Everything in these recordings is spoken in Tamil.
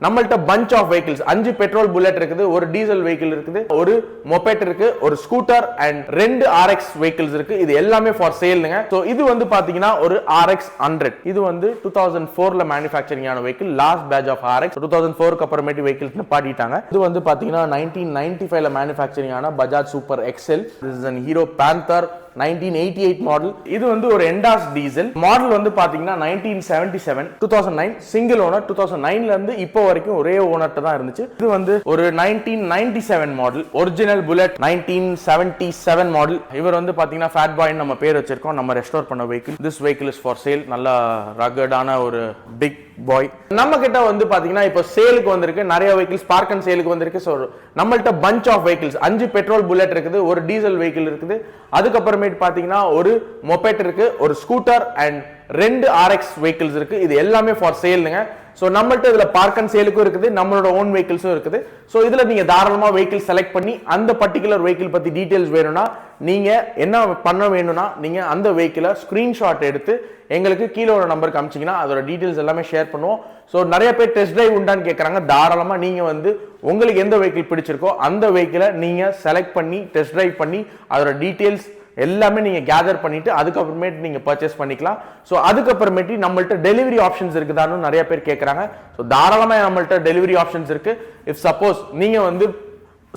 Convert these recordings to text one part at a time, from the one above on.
நம்மள்ட்ட bunch of vehicles 5 petrol bullet இருக்குது, ஒரு டீசல் வெஹிக்கிள் இருக்குது, ஒரு மொபெட் இருக்கு, ஒரு ஸ்கூட்டர் அண்ட் 2 RX vehicles இருக்கு. இது எல்லாமே ஃபார் சேல்ங்க. சோ இது வந்து பாத்தீங்கன்னா ஒரு RX 100. இது வந்து 2004ல manufacturing ஆன vehicle, last batch of RX. 2004க்கு அப்புறமேட்டு வெஹிக்கிள்ஸ் நிப்பாட்டிட்டாங்க. இது வந்து பாத்தீங்கன்னா 1995ல manufacturing ஆன BAJAJ Super XL. This is an Hero Panther 1988 model. இது வந்து ஒரு எண்டாஸ் டீசல் மாடல் வந்து பாத்தீங்கன்னா 1977 2009 சிங்கிள் ஓனர். 2009ல இருந்து இப்போ வரைக்கும் ஒரே ஓனர்ட்ட தான் இருந்துச்சு. இது வந்து ஒரு 1997 மாடல் ஒரிஜினல் புல்லட் 1977 மாடல். இவர் வந்து பாத்தீங்கன்னா ஃபேட் பாய் நம்ம பேர் வச்சிருக்கோம். நம்ம ரெஸ்டோர் பண்ண vehicle. This vehicle is for sale. நல்ல ரகடான ஒரு பிக் பாய். நம்ம கிட்ட வந்து பாத்தீங்கன்னா இப்போ சேலுக்கு வந்திருக்கு நிறைய வெஹிக்கிள்ஸ், பார்க் அண்ட் சேலுக்கு வந்திருக்கு. ஸோ நம்மள்ட்ட bunch of vehicles 5 petrol bullet இருக்குது, ஒரு டீசல் வெஹிக்கிள் இருக்குது, அதுக்கப்புறமேட்டு பாத்தீங்கன்னா ஒரு மொபெட் இருக்கு, ஒரு ஸ்கூட்டர் அண்ட் 2 RX vehicles இருக்கு. இது எல்லாமே ஃபார் சேல்ங்க. சோ நம்மள்ட்ட இதுல பார்க் அண்ட் சேலுக்கும் இருக்குது, நம்மளோட ஓன் வெஹிக்கிள்ஸும் இருக்குது. சோ இதுல நீங்க தாராளமா வெஹிக்கிள் செலக்ட் பண்ணி அந்த பர்டிகுலர் வெஹிக்கிள் பத்தி டீடைல்ஸ் வேணும்னா நீங்க என்ன பண்ண வேணும்னா நீங்க அந்த வெஹிக்கிளை ஸ்கிரீன்ஷாட் எடுத்து எங்களுக்கு கீழே ஒரு நம்பருக்கு அனுப்பிச்சிங்கன்னா அதோட டீடைல்ஸ் எல்லாமே ஷேர் பண்ணுவோம். ஸோ நிறைய பேர் டெஸ்ட் டிரைவ் உண்டான்னு கேட்குறாங்க. தாராளமாக நீங்கள் வந்து உங்களுக்கு எந்த வெஹிக்கிள் பிடிச்சிருக்கோ அந்த வெஹிக்கிளை நீங்கள் செலக்ட் பண்ணி டெஸ்ட் டிரைவ் பண்ணி அதோட டீடைல்ஸ் எல்லாமே நீங்கள் கேதர் பண்ணிட்டு அதுக்கப்புறமேட்டு நீங்கள் பர்ச்சேஸ் பண்ணிக்கலாம். ஸோ அதுக்கப்புறமேட்டு நம்மள்ட்ட டெலிவரி ஆப்ஷன்ஸ் இருக்குதான்னு நிறைய பேர் கேட்குறாங்க. ஸோ தாராளமாக நம்மள்ட்ட டெலிவரி ஆப்ஷன்ஸ் இருக்கு. இஃப் சப்போஸ் நீங்கள் வந்து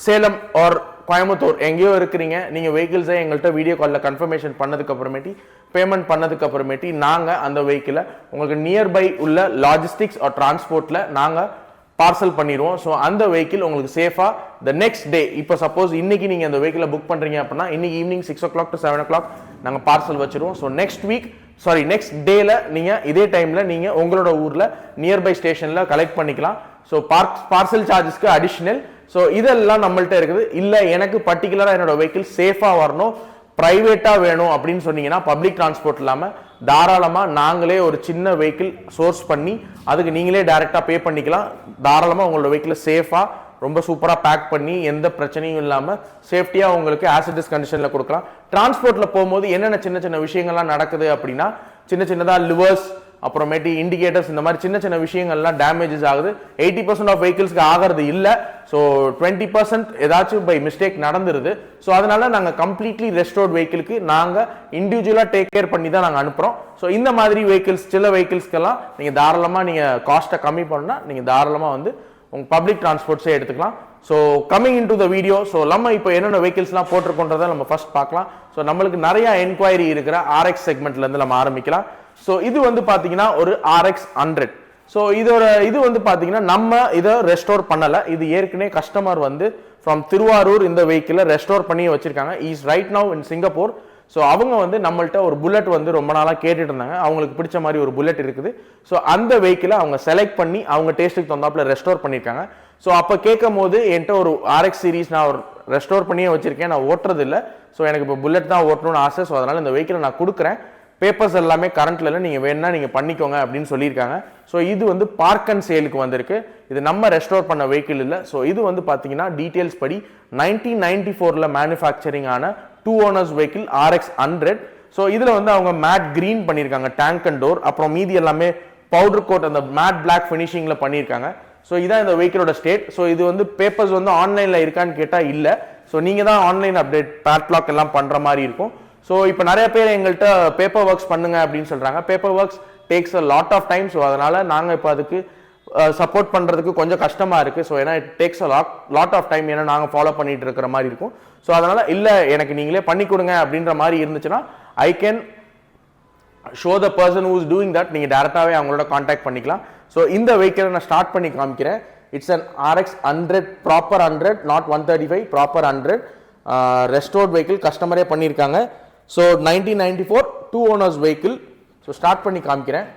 சேலம் ஆர் கோயம்புத்தூர் எங்கேயோ இருக்கிறீங்க, நீங்க வெஹிக்கிள்ஸை எங்கள்கிட்ட வீடியோ காலில் கன்ஃபர்மேஷன் பண்ணதுக்கு அப்புறமேட்டி பேமெண்ட் பண்ணதுக்கு அப்புறமேட்டி நாங்க அந்த வெஹிக்கிளை உங்களுக்கு நியர்பை உள்ள லாஜிஸ்டிக்ஸ் ஆர் டிரான்ஸ்போர்ட்ல நாங்க பார்சல் பண்ணிடுவோம். ஸோ அந்த வெஹிக்கிள் உங்களுக்கு சேஃபா த நெக்ஸ்ட் டே, இப்போ சப்போஸ் இன்னைக்கு நீங்க அந்த வெஹிக்கிளை புக் பண்றீங்க அப்படின்னா இன்னைக்கு ஈவினிங் 6 o'clock to 7 o'clock நாங்க பார்சல் வச்சிருவோம். ஸோ நெக்ஸ்ட் டேல நீங்க இதே டைம்ல நீங்க உங்களோட ஊர்ல நியர்பை ஸ்டேஷன்ல கலெக்ட் பண்ணிக்கலாம். ஸோ பார்சல் சார்ஜஸ்க்கு அடிஷனல். ஸோ இதெல்லாம் நம்மள்ட்ட இருக்குது. இல்லை எனக்கு பர்டிகுலரா என்னோட வெஹிக்கிள் சேஃபா வரணும், பிரைவேட்டா வேணும் அப்படின்னு சொன்னீங்கன்னா பப்ளிக் டிரான்ஸ்போர்ட் இல்லாம தாராளமா நாங்களே ஒரு சின்ன வெஹிக்கிள் சோர்ஸ் பண்ணி அதுக்கு நீங்களே டைரக்டா பே பண்ணிக்கலாம். தாராளமா உங்களோட வெஹிக்கிள் சேஃபா ரொம்ப சூப்பரா பேக் பண்ணி எந்த பிரச்சனையும் இல்லாம சேஃப்டியா உங்களுக்கு ஆசிடஸ் கண்டிஷன்ல கொடுக்கலாம். டிரான்ஸ்போர்ட்ல போகும்போது என்னென்ன சின்ன சின்ன விஷயங்கள்லாம் நடக்குது அப்படின்னா சின்னதா லிவர்ஸ் அப்புறமேட்டு இண்டிகேட்டர்ஸ் இந்த மாதிரி சின்ன விஷயங்கள்லாம் டேமேஜஸ் ஆகுது. 80% ஆஃப் வெஹிக்கிள்ஸ்க்கு ஆகிறது இல்லை. ஸோ 20% ஏதாச்சும் பை மிஸ்டேக் நடந்துருது. ஸோ அதனால நாங்கள் கம்ப்ளீட்லி ரெஸ்டோர்ட் வெஹிக்கிளுக்கு நாங்கள் இண்டிவிஜுவலாக டேக் கேர் பண்ணி தான் நாங்கள் அனுப்புகிறோம். ஸோ இந்த மாதிரி வெஹிக்கிள்ஸ் சில வெஹிக்கிள்ஸ்க்கெல்லாம் நீங்கள் தாராளமாக நீங்கள் காஸ்ட்டை கம்மி பண்ணால் நீங்கள் தாராளமாக வந்து உங்கள் பப்ளிக் டிரான்ஸ்போர்ட்ஸே எடுத்துக்கலாம். So coming into the video, so நம்ம இப்போ என்னென்ன வெஹிக்கிள்ஸ்லாம் போட்டிருக்கோன்றதை நம்ம ஃபர்ஸ்ட் பார்க்கலாம். ஸோ நம்மளுக்கு நிறைய என்கொயரி இருக்கிற RX செக்மெண்ட்லேருந்து நம்ம ஆரம்பிக்கலாம். ஸோ இது வந்து பார்த்தீங்கன்னா ஒரு RX 100. ஸோ இது வந்து பார்த்தீங்கன்னா நம்ம இதை ரெஸ்டோர் பண்ணலை. இது ஏற்கனவே கஸ்டமர் வந்து ஃப்ரம் திருவாரூர் இந்த வெஹிக்கிளை ரெஸ்டோர் பண்ணி வச்சிருக்காங்க. Is right now in Singapore. So அவங்க வந்து நம்மள்ட்ட ஒரு புல்லட் வந்து ரொம்ப நாளாக கேட்டுட்டு இருந்தாங்க. அவங்களுக்கு பிடிச்ச மாதிரி ஒரு புல்லட் இருக்குது. ஸோ அந்த வெஹிக்கிளை அவங்க செலக்ட் பண்ணி அவங்க டேஸ்ட்டுக்கு தகுந்தாப்புல ரெஸ்டோர் பண்ணியிருக்காங்க. ஸோ அப்போ கேட்கும் போது என்கிட்ட ஒரு RX சீரீஸ் நான் ஒரு ரெஸ்டோர் பண்ணியே வச்சிருக்கேன், நான் ஓட்டுறது இல்லை. ஸோ எனக்கு இப்போ புல்லட் தான் ஓட்டணும்னு ஆசை. ஸோ அதனால இந்த வெஹிக்கிளை நான் கொடுக்குறேன், பேப்பர்ஸ் எல்லாமே கரண்ட்ல இல்லை, நீங்க வேணா நீங்க பண்ணிக்கோங்க அப்படின்னு சொல்லியிருக்காங்க. ஸோ இது வந்து பார்க் அண்ட் சேலுக்கு வந்திருக்கு. இது நம்ம ரெஸ்டோர் பண்ண வெஹிக்கிள் இல்லை. ஸோ இது வந்து பார்த்தீங்கன்னா டீடைல்ஸ் படி 1994ல மேனுஃபேக்சரிங் ஆன 2 owners வெஹிக்கிள் RX 100. ஸோ இதுல வந்து அவங்க மேட் கிரீன் பண்ணியிருக்காங்க டேங்க் அண்ட் டோர், அப்புறம் மீதி எல்லாமே பவுடர் கோட் அந்த மேட் பிளாக் ஃபினிஷிங்ல பண்ணியிருக்காங்க. ஸோ இதான் இந்த வெஹிக்கிளோட ஸ்டேட். ஸோ இது வந்து பேப்பர்ஸ் வந்து ஆன்லைன்ல இருக்கான்னு கேட்டா இல்லை. ஸோ நீங்க தான் ஆன்லைன் அப்டேட் பேட்லாக் எல்லாம் பண்ற மாதிரி இருக்கும். ஸோ இப்போ நிறைய பேர் எங்கள்கிட்ட பேப்பர் ஒர்க்ஸ் பண்ணுங்க அப்படின்னு சொல்றாங்க. Paper works takes a lot of time. So அதனால நாங்கள் இப்போ அதுக்கு சப்போர்ட் பண்றதுக்கு கொஞ்சம் கஷ்டமா இருக்கு. ஸோ ஏன்னா it takes a lot of time, ஏன்னா நாங்கள் ஃபாலோ பண்ணிட்டு இருக்கிற மாதிரி இருக்கும். ஸோ அதனால இல்லை எனக்கு நீங்களே பண்ணி கொடுங்க அப்படின்ற மாதிரி இருந்துச்சுன்னா I can show the person who is doing that. நீங்கள் டேரக்டாகவே அவங்களோட கான்டாக்ட் பண்ணிக்கலாம். ஸோ இந்த வெஹிக்கிளை நான் ஸ்டார்ட் பண்ணி காமிக்கிறேன். It's an RX 100 proper 100, not 135, proper 100 restored vehicle கஸ்டமரே பண்ணியிருக்காங்க. So 1994 2 owners vehicle. So start பண்ணி காமிக்கிறேன்.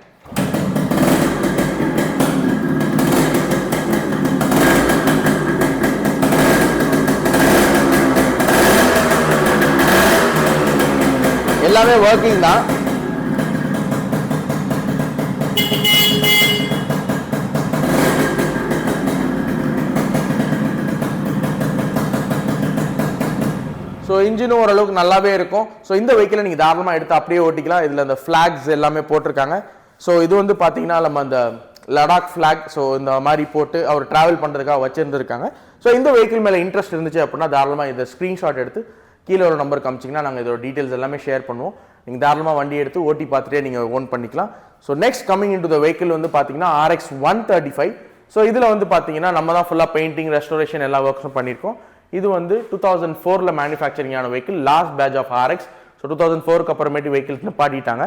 எல்லாமே ஒர்க்கிங் தான். ஸோ இன்ஜினும் ஓரளவுக்கு நல்லாவே இருக்கும். ஸோ இந்த வெஹிக்கிளை நீங்கள் தாராளமாக எடுத்து அப்படியே ஓட்டிக்கலாம். இதில் அந்த ஃபிளாக்ஸ் எல்லாமே போட்டிருக்காங்க. ஸோ இது வந்து பார்த்தீங்கன்னா நம்ம அந்த லடாக் ஃபிளாக் ஸோ இந்த மாதிரி போட்டு அவர் ட்ராவல் பண்ணுறதுக்காக வச்சுருந்துருக்காங்க. ஸோ இந்த வெஹிக்கிள் மேலே இன்ட்ரெஸ்ட் இருந்துச்சு அப்படின்னா தாராளமாக இதை ஸ்க்ரீன்ஷாட் எடுத்து கீழே ஒரு நம்பர் காமிச்சிங்கன்னா நாங்கள் இதோட டீட்டெயில்ஸ் எல்லாமே ஷேர் பண்ணுவோம். நீங்கள் தாராளமாக வண்டி எடுத்து ஓட்டி பார்த்துட்டே நீங்கள் ஓன் பண்ணிக்கலாம். So next coming in to the vehicle வந்து பார்த்தீங்கன்னா RX 135. ஸோ இதில் வந்து பார்த்தீங்கன்னா நம்ம தான் ஃபுல்லாக பெயிண்டிங் ரெஸ்டோரேஷன் எல்லா ஒர்க்ஸும் பண்ணியிருக்கோம். இது வந்து 2004 மேனுஃபேக்சரிங் ஆன vehicle, last batch of RX. So 2004க்கு அப்புறமேட்டு வெஹிக்கிள்ஸ் நிப்பாட்டிட்டாங்க.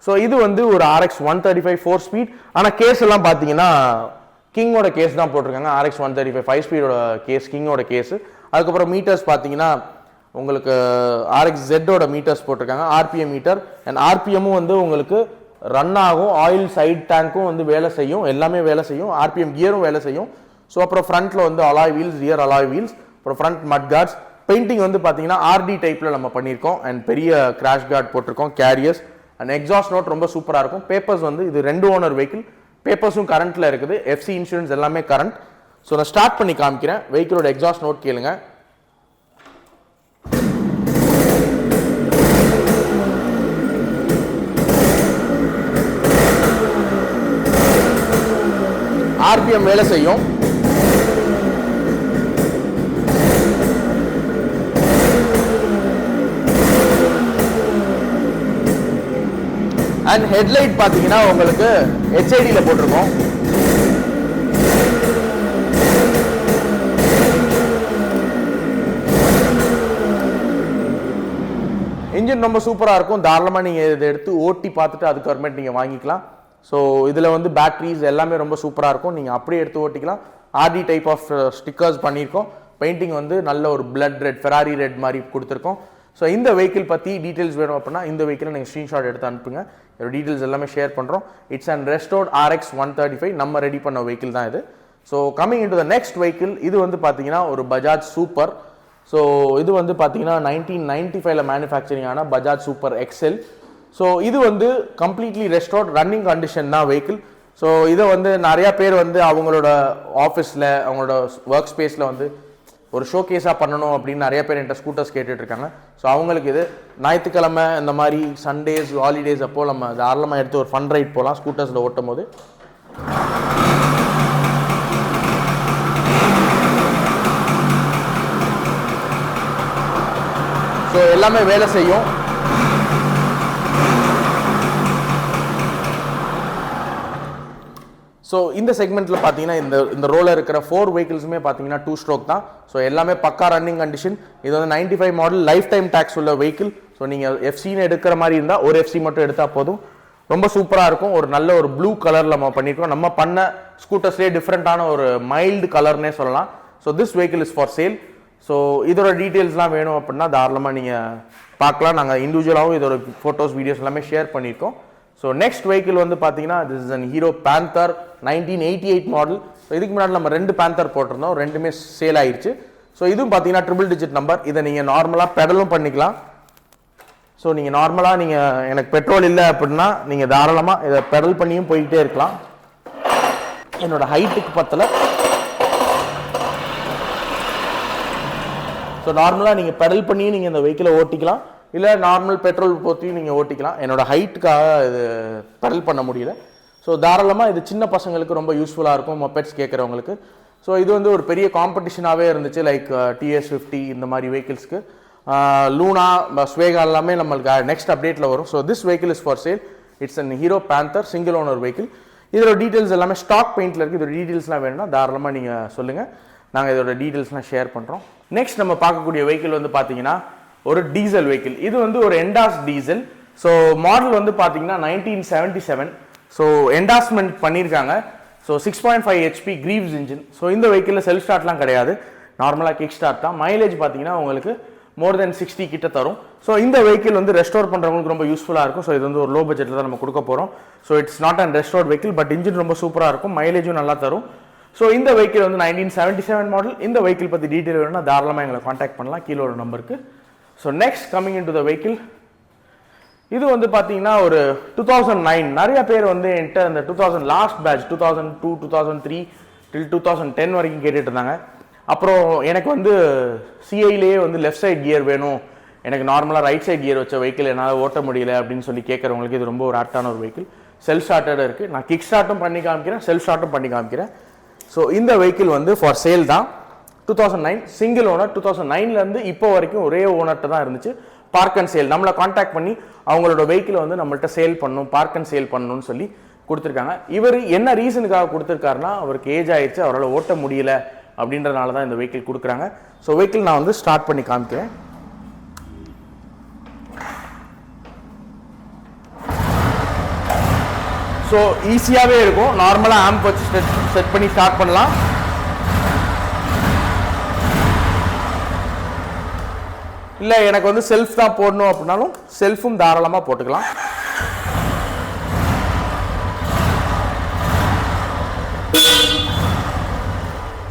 ஸோ இது வந்து ஒரு RX 135 4 ஸ்பீட். ஆனால் கேஸ் எல்லாம் பார்த்தீங்கன்னா கிங்கோட கேஸ் தான் போட்டிருக்காங்க. RX 135 5 ஸ்பீடோட கேஸ், கிங்கோட கேஸ். அதுக்கப்புறம் மீட்டர்ஸ் பார்த்தீங்கன்னா உங்களுக்கு RX Z-ஓட மீட்டர்ஸ் போட்டிருக்காங்க, RPM மீட்டர். அண்ட் RPMமும் வந்து உங்களுக்கு ரன் ஆகும், ஆயில் சைட் டேங்க்கும் வந்து வேலை செய்யும், எல்லாமே வேலை செய்யும், RPM கியரும் வேலை செய்யும். ஸோ அப்புறம் ஃப்ரண்ட்டில் வந்து alloy wheels, rear alloy wheels, அப்புறம் ஃப்ரண்ட் மட் கார்ட்ஸ். பெயிண்டிங் வந்து பார்த்தீங்கன்னா RD டைப்பில் நம்ம பண்ணியிருக்கோம். அண்ட் பெரிய கிராஷ் கார்டு போட்டிருக்கோம், கேரியர்ஸ். அண்ட் எக்ஸாஸ்ட் நோட் ரொம்ப சூப்பராக இருக்கும். பேப்பர்ஸ் வந்து இது 2 ஓனர் வெஹிக்கிள், பேப்பர்ஸும் கரண்ட்டில் இருக்குது, FC இன்சூரன்ஸ் எல்லாமே கரண்ட். ஸோ நான் ஸ்டார்ட் பண்ணி காமிக்கிறேன். வெஹிக்கிளோட எக்ஸாஸ்ட் நோட் கேளுங்க. RPM வேலை செய்யும். அண்ட் ஹெட்லைட் பார்த்தீங்கன்னா உங்களுக்கு HID-ல போட்டிருக்கோம். இன்ஜின் ரொம்ப சூப்பராக இருக்கும். தாராளமாக நீங்கள் இதை எடுத்து ஓட்டி பார்த்துட்டு அதுக்கப்புறமேட்டு நீங்கள் வாங்கிக்கலாம். ஸோ இதில் வந்து பேட்டரிஸ் எல்லாமே ரொம்ப சூப்பராக இருக்கும், நீங்கள் அப்படியே எடுத்து ஓட்டிக்கலாம். RD டைப் ஆஃப் ஸ்டிக்கர்ஸ் பண்ணியிருக்கோம். பெயிண்டிங் வந்து நல்ல ஒரு பிளட் ரெட், ஃபெராரி ரெட் மாதிரி கொடுத்துருக்கோம். ஸோ இந்த வெஹிக்கிள் பற்றி டீட்டெயில்ஸ் வேணும் அப்படின்னா இந்த வெஹிக்கிளை நீங்கள் ஸ்க்ரீன்ஷாட் எடுத்து அனுப்புங்க. இதோட டீட்டெயில்ஸ் எல்லாமே ஷேர் பண்ணுறோம். இட்ஸ் அண்ட் ரெஸ்டோர்ட் RX 135, நம்ம ரெடி பண்ண வெஹிக்கிள் தான் இது. So coming in to the next vehicle, இது வந்து பார்த்தீங்கன்னா ஒரு பஜாஜ் சூப்பர். ஸோ இது வந்து பார்த்தீங்கன்னா 1995ல மேனுஃபேக்சரிங் ஆன பஜாஜ் சூப்பர் XL. ஸோ இது வந்து கம்ப்ளீட்லி ரெஸ்டோர்ட் ரன்னிங் கண்டிஷன் தான் வெஹிக்கிள். ஸோ இதை வந்து நிறையா பேர் வந்து அவங்களோட ஆஃபீஸில், அவங்களோட ஒர்க் ஸ்பேஸில் வந்து ஒரு ஷோ கேஸாக பண்ணணும் அப்படின்னு நிறைய பேர் என்கிட்ட ஸ்கூட்டர்ஸ் கேட்டுட்ருக்காங்க. ஸோ அவங்களுக்கு இது ஞாயிற்றுக்கிழமை இந்த மாதிரி சண்டேஸ், ஹாலிடேஸ் அப்போ நம்ம தாராளமாக எடுத்து ஒரு ஃபன் ரைட் போகலாம் ஸ்கூட்டர்ஸில் ஓட்டும் போது. ஸோ எல்லாமே வேலை செய்யும். ஸோ இந்த செக்மெண்ட்டில் பார்த்தீங்கன்னா இந்த ரோவில் இருக்கிற 4 வெஹிக்கிள்ஸுமே பார்த்தீங்கன்னா 2 ஸ்ட்ரோக் தான். ஸோ எல்லாமே பக்கா ரன்னிங் கண்டிஷன். இது வந்து 95 மாடல், லைஃப் டைம் டேக்ஸ் உள்ள வெஹிக்கிள். ஸோ நீங்கள் எஃப்சின்னு எடுக்கிற மாதிரி இருந்தால் ஒரு FC மட்டும் எடுத்தால் போதும். ரொம்ப சூப்பராக இருக்கும். ஒரு நல்ல ஒரு ப்ளூ கலரில் நம்ம பண்ணியிருக்கோம். நம்ம பண்ண ஸ்கூட்டர்ஸ்லேயே டிஃப்ரெண்ட்டான ஒரு மைல்டு கலர்னே சொல்லலாம். So this vehicle is for sale. So இதோட டீட்டெயில்ஸ்லாம் வேணும் அப்படின்னா தாராளமாக நீங்கள் பார்க்கலாம். நாங்கள் இண்டிவிஜுவலாகவும் இதோட ஃபோட்டோஸ், வீடியோஸ் எல்லாமே ஷேர் பண்ணியிருக்கோம். ஸோ நெக்ஸ்ட் வெஹிக்கிள் வந்து பார்த்தீங்கன்னா this is an hero panther 1988 model. So இதுக்கு முன்னாடி நம்ம 2 பேந்தர் போட்டிருந்தோம், 2மே சேல் ஆயிடுச்சு. ஸோ இதுவும் பார்த்தீங்கன்னா ட்ரிபிள் டிஜிட் நம்பர். இதை நீங்கள் நார்மலாக பெடலும் பண்ணிக்கலாம். ஸோ நீங்கள் நார்மலாக நீங்கள் எனக்கு பெட்ரோல் இல்லை அப்படின்னா நீங்கள் தாராளமாக இதை பெடல் பண்ணியும் போய்கிட்டே இருக்கலாம். என்னோட ஹைட்டுக்கு பத்தல. ஸோ நார்மலாக நீங்கள் பெடல் பண்ணியும் நீங்கள் இந்த வெஹிக்கிளை ஓட்டிக்கலாம், இல்லை நார்மல் பெட்ரோல் போற்றியும் நீங்கள் ஓட்டிக்கலாம். என்னோட ஹைட்டுக்காக இது பெடல் பண்ண முடியல. ஸோ தாராளமாக இது சின்ன பசங்களுக்கு ரொம்ப யூஸ்ஃபுல்லாக இருக்கும், மொபெட்ஸ் கேட்குறவங்களுக்கு. ஸோ இது வந்து ஒரு பெரிய காம்படிஷனாகவே இருந்துச்சு, லைக் TS50 இந்த மாதிரி வெஹிக்கிள்ஸ்க்கு. லூனா, ஸ்வேகா எல்லாமே நம்மளுக்கு நெக்ஸ்ட் அப்டேட்டில் வரும். So this vehicle is for sale. It's an hero panther single owner vehicle. இதோட டீட்டெயில்ஸ் எல்லாமே ஸ்டாக் பெயிண்டில் இருக்குது. இதோட டீட்டெயில்ஸ்லாம் வேணும்னா தாராளமாக நீங்கள் சொல்லுங்கள், நாங்கள் இதோட டீட்டெயில்ஸ்லாம் ஷேர் பண்ணுறோம். நெக்ஸ்ட் நம்ம பார்க்கக்கூடிய வெஹிக்கிள் வந்து பார்த்தீங்கன்னா ஒரு டீசல் வெஹிக்கிள். இது வந்து ஒரு எண்டாஸ் டீசல். ஸோ மாடல் வந்து பார்த்தீங்கன்னா 1977. ஸோ என்டாஸ்மெண்ட் பண்ணியிருக்காங்க. So 6.5 HP கிரீவ்ஸ் engine. ஸோ இந்த வெஹிக்கிளில் செல்ஃப் ஸ்டார்ட்லாம் கிடையாது, நார்மலாக கிக் ஸ்டார்ட் தான். மைலேஜ் பார்த்தீங்கன்னா உங்களுக்கு மோர் தென் 60 கிட்ட தரும். ஸோ இந்த வெஹிக்கிள் வந்து ரெஸ்டோர் பண்ணுறவங்களுக்கு ரொம்ப யூஸ்ஃபுல்லாக இருக்கும். ஸோ இது வந்து ஒரு லோ பட்ஜெட்டில் தான் நம்ம கொடுக்க போகிறோம். So it's not and restored vehicle, but engine ரொம்ப சூப்பராக இருக்கும், மைலேஜும் நல்லா தரும். ஸோ இந்த வெஹிக்கிள் வந்து 1977 மாடல். இந்த வெஹிக்கிள் பற்றி டீட்டெயில் வேணும்னா தாராளமாக எங்களை காண்டாக்ட் பண்ணலாம் கீழே ஒரு நம்பருக்கு. So next coming in to the vehicle, இது வந்து பார்த்தீங்கன்னா ஒரு 2009. நிறைய பேர் வந்து என்கிட்ட இந்த 2000 லாஸ்ட் பேட்ச் 2002, 2003 till 2010 வரைக்கும் கேட்டுட்டு இருந்தாங்க. அப்புறம் எனக்கு வந்து சிஐலேயே வந்து லெஃப்ட் சைட் கியர் வேணும், எனக்கு நார்மலாக ரைட் சைட் கியர் வச்ச வெஹிக்கிள் என்னால் ஓட்ட முடியல அப்படின்னு சொல்லி கேட்குறவங்களுக்கு இது ரொம்ப ஒரு ஆப்டான ஒரு வெஹிக்கிள். செல்ஃப் ஸ்டார்டட் இருக்குது. நான் கிக் ஸ்டார்ட்டும் பண்ணி காமிக்கிறேன், செல்ஃப் ஸ்டார்ட்டும் பண்ணி காமிக்கிறேன். ஸோ இந்த வெஹிக்கிள் வந்து ஃபார் சேல் தான். 2009 சிங்கிள் ஓனர். 2009லேருந்து இப்போ வரைக்கும் ஒரே ஓனர்கிட்ட தான் இருந்துச்சு. பார்க் அண்ட் சேல் நம்மளை காண்டாக்ட் பண்ணி அவங்களோட வெஹிக்கிளை வந்து நம்மள்ட்ட சேல் பண்ணணும், பார்க் அண்ட் சேல் பண்ணணும்னு சொல்லி கொடுத்துருக்காங்க. இவர் என்ன ரீசனுக்காக கொடுத்துருக்காருன்னா, அவருக்கு ஏஜ் ஆயிடுச்சு, அவரால் ஓட்ட முடியல அப்படின்றனால தான் இந்த வெஹிக்கிள் கொடுக்குறாங்க. ஸோ வெஹிக்கிள் நான் வந்து ஸ்டார்ட் பண்ணி காமிக்கிறேன். ஸோ ஈஸியாகவே இருக்கும். நார்மலாக ஆம்ப் வச்சு செட் பண்ணி ஸ்டார்ட் பண்ணலாம். இல்லை எனக்கு வந்து செல்ஃப் தான் போடணும் அப்படின்னாலும் செல்ஃபும் தாராளமாக போட்டுக்கலாம்.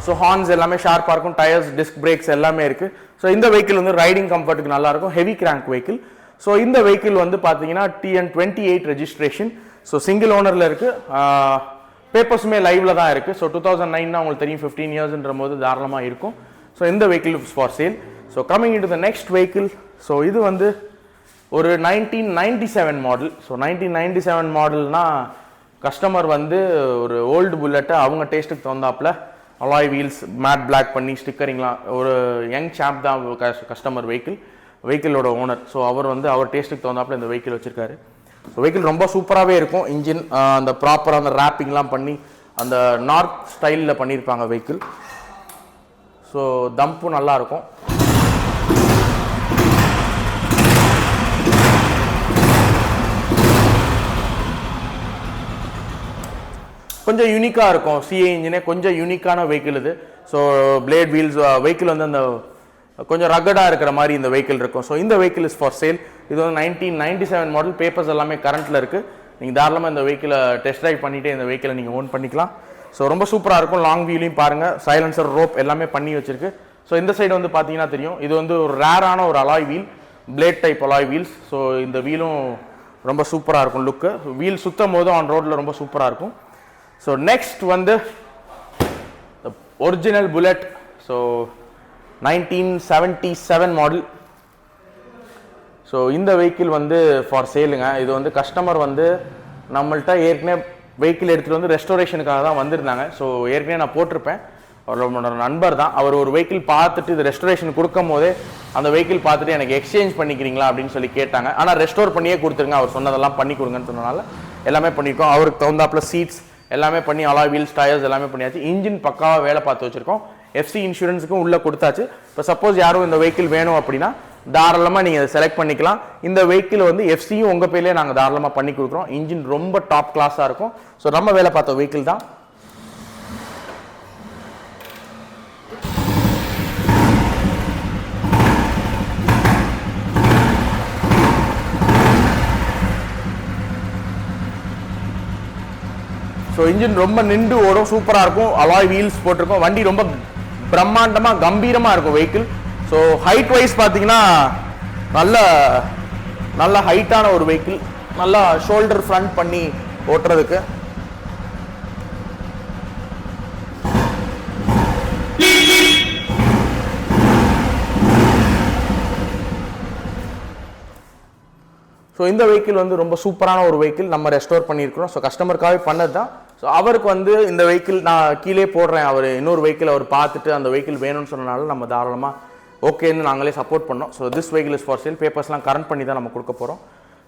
ஸோ ஹார்ன்ஸ் எல்லாமே ஷார்ப்பாக இருக்கும், டயர்ஸ், டிஸ்க் பிரேக்ஸ் எல்லாமே இருக்குது. ஸோ இந்த வெஹிக்கிள் வந்து ரைடிங் கம்ஃபர்ட்டுக்கு நல்லாயிருக்கும். Heavy crank vehicle. ஸோ இந்த வெஹிக்கிள் வந்து பார்த்தீங்கன்னா TN28 ரெஜிஸ்ட்ரேஷன். ஸோ சிங்கிள் ஓனரில் இருக்குது. பேப்பர்ஸுமே லைவில் தான் இருக்குது. ஸோ 2009 உங்களுக்கு தெரியும், 15 இயர்ஸ்ன்ற போது தாராளமாக இருக்கும். ஸோ இந்த vehicle for sale. So coming into the next vehicle. So இது வந்து ஒரு 1997 மாடல். ஸோ 1997 மாடல்னா கஸ்டமர் வந்து ஒரு ஓல்டு புல்லட்டை அவங்க டேஸ்ட்டுக்கு தகுந்தாப்பில் அலாய் வீல்ஸ் மேட் பிளாக் பண்ணி ஸ்டிக்கரிங்லாம், ஒரு யங் சாம்ப் தான் கஸ்டமர் வெஹிக்கிளோட ஓனர். ஸோ அவர் வந்து அவர் டேஸ்ட்டுக்கு தகுந்தாப்பில் இந்த வெஹிக்கிள் வச்சுருக்காரு. ஸோ வெஹிக்கிள் ரொம்ப சூப்பராகவே இருக்கும். இன்ஜின் அந்த ப்ராப்பராக அந்த ரேப்பிங்லாம் பண்ணி அந்த நார்த் ஸ்டைலில் பண்ணியிருப்பாங்க வெஹிக்கிள். ஸோ தம்பும் நல்லாயிருக்கும். கொஞ்சம் யூனிக்காக இருக்கும். சிஏ இன்ஜினே கொஞ்சம் யூனிக்கான வெஹிக்கிள் இது. ஸோ பிளேட் வீல்ஸ் வெஹிக்கிள் வந்து அந்த கொஞ்சம் ரகடாக இருக்கிற மாதிரி இந்த வெஹிக்கிள் இருக்கும். ஸோ இந்த வெஹிக்கிள் இஸ் ஃபார் சேல். இது வந்து 1997 மாடல். பேப்பர்ஸ் எல்லாமே கரண்ட்டில் இருக்குது. நீங்கள் தாராளமாக இந்த வெஹிக்கிளை டெஸ்ட் ட்ரைவ் பண்ணிவிட்டு இந்த வெஹிக்கிளை நீங்கள் ஓன் பண்ணிக்கலாம். ஸோ ரொம்ப சூப்பராக இருக்கும். லாங் வியூலையும் பாருங்கள், சைலன்சர், ரோப் எல்லாமே பண்ணி வச்சிருக்கு. ஸோ இந்த சைடு வந்து பார்த்தீங்கன்னா தெரியும், இது வந்து ஒரு ரேரான ஒரு alloy wheel, blade type alloy wheels. So இந்த வீலும் ரொம்ப சூப்பராக இருக்கும். லுக்கு வீல் சுற்றும் போது ஆன் ரோட்டில் ரொம்ப சூப்பராக இருக்கும். ஸோ நெக்ஸ்ட் வந்து original bullet. So 1977 model. So இந்த வெஹிக்கிள் வந்து ஃபார் சேலுங்க. இது வந்து கஸ்டமர் வந்து நம்மள்ட்ட ஏற்கனவே வெஹிக்கிள் எடுத்துகிட்டு வந்து ரெஸ்டோரேஷனுக்காக தான் வந்திருந்தாங்க. ஸோ ஏற்கனவே நான் போட்டிருப்பேன். அவரோட நண்பர் தான். அவர் ஒரு வெஹிக்கிள் பார்த்துட்டு இது ரெஸ்டோரேஷன் கொடுக்கும் போதே அந்த வெஹிக்கிள் பார்த்துட்டு எனக்கு எக்ஸ்சேஞ்ச் பண்ணிக்கிறீங்களா அப்படின்னு சொல்லி கேட்டாங்க. ஆனால் ரெஸ்டோர் பண்ணியே கொடுத்துருங்க, அவர் சொன்னதெல்லாம் பண்ணி கொடுங்கன்னு சொன்னனால எல்லாமே பண்ணியிருக்கோம். அவருக்கு தகுந்தாப்புல சீட்ஸ் எல்லாமே பண்ணி அலாய் வீல்ஸ், டயர்ஸ் எல்லாமே பண்ணியாச்சு. இன்ஜின் பக்காவாக வேலை பார்த்து வச்சுருக்கோம். எஃப்சி இன்சூரன்ஸுக்கும் உள்ளே கொடுத்தாச்சு. இப்போ சப்போஸ் யாரும் இந்த வெஹிக்கிள் வேணும் அப்படின்னா தாராளமாக நீங்கள் அதை செலக்ட் பண்ணிக்கலாம். இந்த வெஹிக்கிள் வந்து எஃப்சியும் உங்கள் பேர்லேயே நாங்கள் தாராளமாக பண்ணி கொடுக்குறோம். இன்ஜின் ரொம்ப டாப் கிளாஸாக இருக்கும். ஸோ நம்ம வேலை பார்த்த வெஹிக்கிள் தான். ஸோ இன்ஜின் ரொம்ப நின்று ஓடும், சூப்பராக இருக்கும். அலாய் வீல்ஸ் போட்டிருக்கோம். வண்டி ரொம்ப பிரம்மாண்டமாக கம்பீரமாக இருக்கும் வெஹிக்கிள். ஸோ ஹைட் வைஸ் பார்த்தீங்கன்னா நல்ல ஹைட்டான ஒரு வெஹிக்கிள். நல்லா ஷோல்டர் ஃப்ரண்ட் பண்ணி ஓட்டுறதுக்கு. ஸோ இந்த வெஹிக்கிள் வந்து ரொம்ப சூப்பரான ஒரு வெஹிக்கிள். நம்ம ரெஸ்டோர் பண்ணியிருக்கிறோம். ஸோ கஸ்டமருக்காகவே பண்ணது தான். ஸோ அவருக்கு வந்து இந்த வெஹிக்கிள் நான் கீழே போடுறேன், அவர் இன்னொரு வெஹிக்கிள் அவர் பார்த்துட்டு அந்த வெஹிக்கிள் வேணும்னு சொன்னனால நம்ம தாராளமாக ஓகேன்னு நாங்களே சப்போர்ட் பண்ணோம். So this vehicle is for sale. பேப்பர்ஸ்லாம் கரண்ட் பண்ணி தான் நம்ம கொடுக்க போகிறோம்.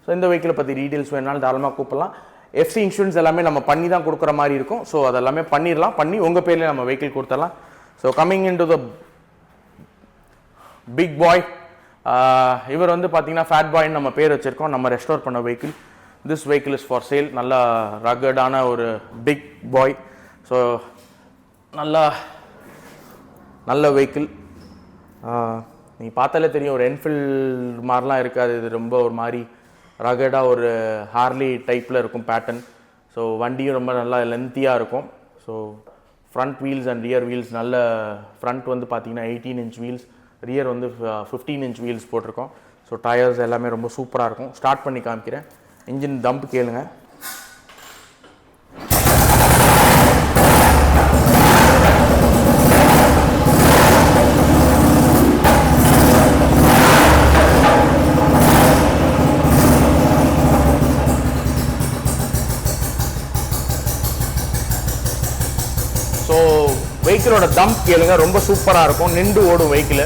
ஸோ இந்த வெஹிக்கிளை பற்றி டீட்டெயில்ஸ் வேணாலும் தாராளமாக கூப்பிடலாம். எஃப்சி இன்சூரன்ஸ் எல்லாமே நம்ம பண்ணி தான் கொடுக்குற மாதிரி இருக்கும். ஸோ அதெல்லாமே பண்ணிடலாம். பண்ணி உங்கள் பேர்லேயே நம்ம வெஹிக்கிள் கொடுத்துடலாம். So coming into the big boy. இவர் வந்து பார்த்தீங்கன்னா ஃபேட் பாய்ன்னு நம்ம பேர் வச்சுருக்கோம். நம்ம ரெஸ்டோர் பண்ண vehicle. This vehicle is for sale. நல்லா ரகடான ஒரு பிக் பாய். ஸோ நல்ல வெஹிக்கிள். நீங்கள் பார்த்தாலே தெரியும், ஒரு என்ஃபீல்டு மாதிரிலாம் இருக்காது. இது ரொம்ப ஒரு மாதிரி ரகடாக ஒரு ஹார்லி டைப்பில் இருக்கும் பேட்டர்ன். ஸோ வண்டியும் ரொம்ப நல்லா லென்த்தியாக இருக்கும். So front wheels and rear wheels நல்ல ஃப்ரண்ட் வந்து பார்த்தீங்கன்னா 18 இன்ச் வீல்ஸ், ரியர் வந்து 15 இன்ச் வீல்ஸ் போட்டிருக்கோம். ஸோ டயர்ஸ் எல்லாமே ரொம்ப சூப்பராக இருக்கும். ஸ்டார்ட் பண்ணி காமிக்கிறேன். இன்ஜின் தம்பு கேளுங்க. வெஹிக்கிளோட தம்ப் கேளுங்க, ரொம்ப சூப்பராக இருக்கும். நின்று ஓடும் வெஹிக்கிள்.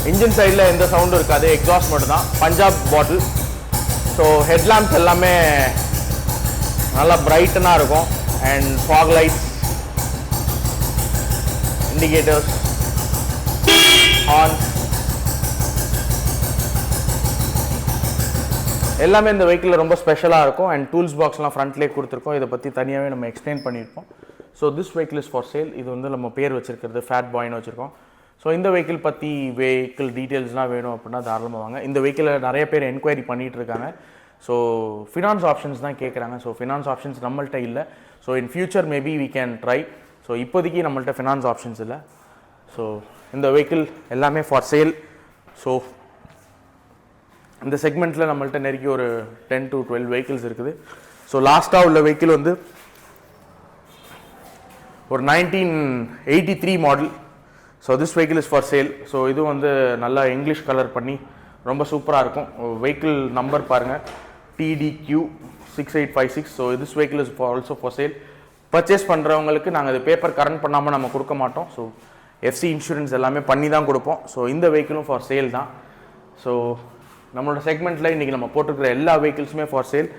இன்ஜின் சைடில் எந்த சவுண்டும் இருக்காது, எக்ஸாஸ்ட் மட்டும் தான். பஞ்சாப் பாட்டில். ஸோ ஹெட்லாம்ப்ஸ் எல்லாமே நல்லா பிரைட்டனாக இருக்கும். And fog lights, indicators, horn எல்லாமே இந்த வெஹிக்கிளில் ரொம்ப ஸ்பெஷலாக இருக்கும். அண்ட் டூல்ஸ் பாக்ஸ்லாம் ஃப்ரண்ட்லேயே கொடுத்துருக்கோம். இதை பற்றி தனியாகவே நம்ம எக்ஸ்பிளைன் பண்ணியிருப்போம். So this vehicle is for sale. இது வந்து நம்ம பேர் வச்சுருக்கிறது ஃபேட் பாய்னு வச்சுருக்கோம். ஸோ இந்த வெஹிக்கிள் பற்றி வெஹிக்கிள் டீட்டெயில்ஸ்லாம் வேணும் அப்படின்னா தாராளமாக வாங்க. இந்த வெஹிக்கிளில் நிறைய பேர் என்கொயரி பண்ணிகிட்டு இருக்காங்க. ஸோ ஃபினான்ஸ் ஆப்ஷன்ஸ் தான் கேட்குறாங்க. ஸோ ஃபினான்ஸ் ஆப்ஷன்ஸ் நம்மள்ட்ட இல்லை. So in future maybe we can try. So இப்போதைக்கு நம்மள்ட்ட ஃபினான்ஸ் ஆப்ஷன்ஸ் இல்லை. ஸோ இந்த வெஹிக்கிள் எல்லாமே ஃபார் சேல். ஸோ இந்த செக்மெண்ட்டில் நம்மள்ட்ட நெருக்கி ஒரு 10 to 12 வெஹிக்கிள்ஸ் இருக்குது. ஸோ லாஸ்ட்டாக உள்ள வெஹிக்கிள் வந்து ஒரு 1983 model. So this vehicle is for sale. So இது வந்து நல்லா இங்கிலீஷ் கலர் பண்ணி ரொம்ப சூப்பராக இருக்கும். வெஹிக்கிள் நம்பர் பாருங்கள், TDQ6856. So this vehicle is also for sale. Purchase பண்ணுறவங்களுக்கு நாங்கள் அது பேப்பர் கரண்ட் பண்ணாமல் நம்ம கொடுக்க மாட்டோம். ஸோ எஃப்சி இன்சூரன்ஸ் எல்லாமே பண்ணி தான் கொடுப்போம். ஸோ இந்த வெஹிக்கிளும் ஃபார் சேல் தான். ஸோ நம்மளோட செக்மெண்ட்டில் இன்றைக்கி நம்ம போட்டிருக்கிற எல்லா வெஹிக்கிள்ஸுமே ஃபார் சேல்.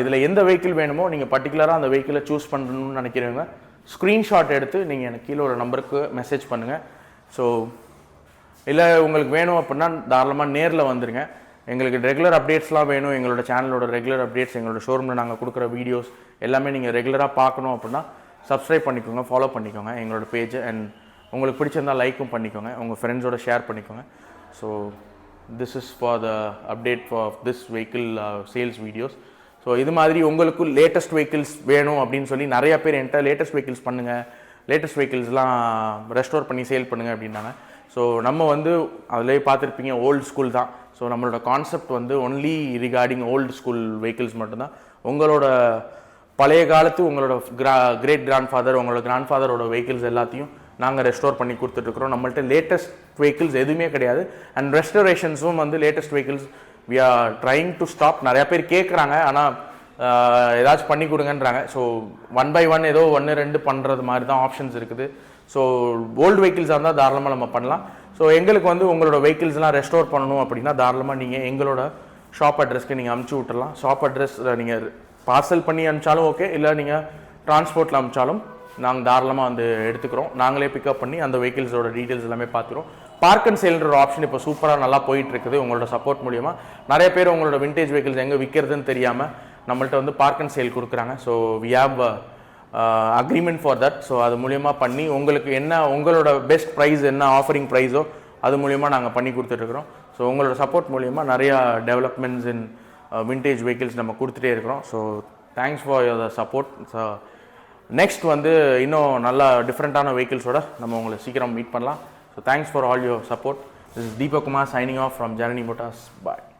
இதில் எந்த வெஹிக்கிள் வேணுமோ நீங்கள் பர்டிகுலராக அந்த வெஹிக்கிளை சூஸ் பண்ணணும்னு நினைக்கிறவங்க ஸ்க்ரீன்ஷாட் எடுத்து நீங்கள் எனக்கு கீழே ஒரு நம்பருக்கு மெசேஜ் பண்ணுங்கள். ஸோ இல்லை உங்களுக்கு வேணும் அப்படின்னா தாராளமாக நேரில் வந்துடுங்க. எங்களுக்கு ரெகுலர் அப்டேட்ஸ்லாம் வேணும். எங்களோட சேனலோட ரெகுலர் அப்டேட்ஸ், எங்களோட ஷோரூமில் நாங்கள் கொடுக்குற வீடியோஸ் எல்லாமே நீங்கள் ரெகுலராக பார்க்கணும் அப்படின்னா சப்ஸ்கிரைப் பண்ணிக்கோங்க, ஃபாலோ பண்ணிக்கோங்க எங்களோட பேஜை. அண்ட் உங்களுக்கு பிடிச்சிருந்தால் லைக்கும் பண்ணிக்கோங்க, உங்கள் ஃப்ரெண்ட்ஸோட ஷேர் பண்ணிக்கோங்க. So this is for the update for this vehicle sales videos. So இது மாதிரி உங்களுக்கு லேட்டஸ்ட் வெஹிக்கிள்ஸ் வேணும் அப்படின்னு சொல்லி நிறைய பேர் என்கிட்ட லேட்டஸ்ட் வெஹிக்கிள்ஸ் பண்ணுங்கள், லேட்டஸ்ட் வெஹிக்கிள்ஸ்லாம் ரெஸ்டோர் பண்ணி சேல் பண்ணுங்கள் அப்படின்னாங்க. ஸோ நம்ம வந்து அதிலே பார்த்துருப்பீங்க, ஓல்டு ஸ்கூல் தான். ஸோ நம்மளோட கான்செப்ட் வந்து only regarding old school vehicles மட்டும்தான். உங்களோட பழைய காலத்து உங்களோட கிரேட் கிராண்ட்ஃபாதர், உங்களோட கிராண்ட்ஃபாதரோட வெஹிக்கிள்ஸ் எல்லாத்தையும் நாங்கள் ரெஸ்டோர் பண்ணி கொடுத்துட்ருக்குறோம். நம்மள்ட்ட லேட்டஸ்ட் வெஹிக்கிள்ஸ் எதுவுமே கிடையாது. அண்ட் ரெஸ்டோரேஷன்ஸும் வந்து latest vehicles we are trying to stop. நிறையா பேர் கேட்குறாங்க, ஆனால் ஏதாச்சும் பண்ணி கொடுங்கன்றாங்க. ஸோ 1 by 1 ஏதோ 1 2 பண்ணுறது மாதிரி தான் ஆப்ஷன்ஸ் இருக்குது. ஸோ ஓல்டு வெஹிக்கிள்ஸாக இருந்தால் தாராளமாக நம்ம பண்ணலாம். ஸோ எங்களுக்கு வந்து உங்களோட வெஹிக்கிள்ஸ்லாம் ரெஸ்டோர் பண்ணணும் அப்படின்னா தாராளமாக நீங்கள் எங்களோட ஷாப் அட்ரஸ்க்கு நீங்கள் அனுப்பிச்சி விட்டுறலாம். ஷாப் அட்ரஸில் நீங்கள் பார்சல் பண்ணி அனுப்பிச்சாலும் ஓகே, இல்லை நீங்கள் டிரான்ஸ்போர்ட்டில் அனுப்பிச்சாலும் நாங்கள் தாராளமாக வந்து எடுத்துக்கிறோம். நாங்களே பிக்கப் பண்ணி அந்த வெஹிக்கிள்ஸோட டீட்டெயில்ஸ் எல்லாமே பார்த்துக்கிறோம். பார்க் அண்ட் சேல்ன்ற ஒரு ஆப்ஷன் இப்போ சூப்பராக நல்லா போயிட்டு இருக்குது. உங்களோட சப்போர்ட் மூலியமாக நிறைய பேர் உங்களோட விண்டேஜ் வெஹிக்கிள்ஸ் எங்கே விற்கிறதுன்னு தெரியாமல் நம்மள்ட்ட வந்து பார்க் அண்ட் சேல் கொடுக்குறாங்க. So we have agreement for that. So அது மூலியமாக பண்ணி உங்களுக்கு என்ன உங்களோட பெஸ்ட் ப்ரைஸ் என்ன ஆஃபரிங் ப்ரைஸோ அது மூலியமாக நாங்கள் பண்ணி கொடுத்துட்ருக்குறோம். ஸோ உங்களோட சப்போர்ட் மூலியமாக நிறையா டெவலப்மெண்ட்ஸ் இன் விண்டேஜ் வெஹிக்கிள்ஸ் நம்ம கொடுத்துட்டே இருக்கிறோம். So thanks for your support. So next வந்து இன்னும் நல்லா டிஃப்ரெண்ட்டான வெஹிக்கிள்ஸோட நம்ம உங்களை சீக்கிரம் மீட் பண்ணலாம். So thanks for all your support. This is Deepak Kumar signing off from Janani Motorz. Bye.